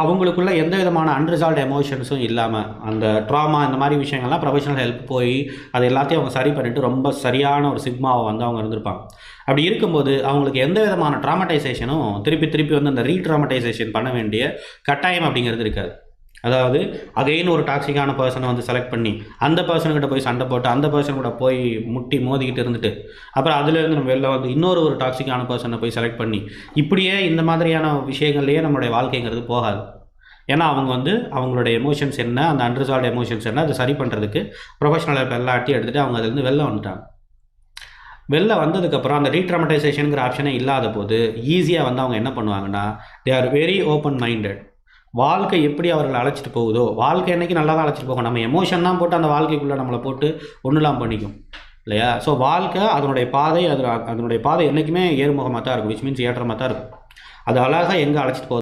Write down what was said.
அவங்களுக்குள்ள எந்த விதமான அன்ரிசால்வ்டு எமோஷன்ஸும் இல்லாமல் அந்த ட்ராமா இந்த மாதிரி விஷயங்கள்லாம் ப்ரொஃபஷனல் ஹெல்ப் போய் அது எல்லாத்தையும் அவங்க சரி பண்ணிவிட்டு ரொம்ப சரியான ஒரு சிக்மாவை வந்து அவங்க இருந்திருப்பாங்க. அப்படி இருக்கும்போது அவங்களுக்கு எந்த விதமான ட்ராமடைசேஷனும் திருப்பி வந்து அந்த ரீட்ராமடைசேஷன் பண்ண வேண்டிய கட்டாயம் அப்படிங்கிறது இருக்காது. அதாவது அகைன் ஒரு டாக்ஸிக்கான பர்சனை வந்து செலக்ட் பண்ணி அந்த பர்சன்கிட்ட போய் சண்டை போட்டு அந்த பர்சன் கூட போய் முட்டி மோதிக்கிட்டு இருந்துட்டு அப்புறம் அதுலேருந்து நம்ம வெளில வந்து ஒரு டாக்ஸிக்கான பர்சனை போய் செலக்ட் பண்ணி இப்படியே இந்த மாதிரியான விஷயங்கள்லேயே நம்மளுடைய வாழ்க்கைங்கிறது போகாது. ஏன்னா அவங்க வந்து அவங்களுடைய எமோஷன்ஸ் என்ன, அந்த அன்ரிசால்வ்டு எமோஷன்ஸ் என்ன, அதை சரி பண்ணுறதுக்கு ப்ரொஃபஷனல் ஹெல்ப் எல்லாத்தையும் எடுத்துகிட்டு அவங்க அதுலேருந்து வெளில வந்துட்டாங்க. வெளில வந்ததுக்கப்புறம் அந்த ரீட்ராமடைசேஷனுங்கிற ஆப்ஷனே இல்லாத போது ஈஸியாக வந்து அவங்க என்ன பண்ணுவாங்கன்னா, they are very open minded. வாழ்க்கை எப்படி அவர்களை அழைச்சிட்டு போகுதோ, வாழ்க்கை என்றைக்கு நல்லா தான் அழைச்சிட்டு போகும். நம்ம எமோஷன் தான் போட்டு அந்த வாழ்க்கைக்குள்ளே நம்மளை போட்டு ஒன்றுலாம் பண்ணிக்கும் இல்லையா? ஸோ வாழ்க்கை அதனுடைய பாதை அதனுடைய பாதை என்றைக்குமே ஏறுமுகமாக தான் இருக்கும். விச் மீன்ஸ் ஏற்றமாக தான் இருக்கும். அது அழகாக எங்கே அழைச்சிட்டு போகுது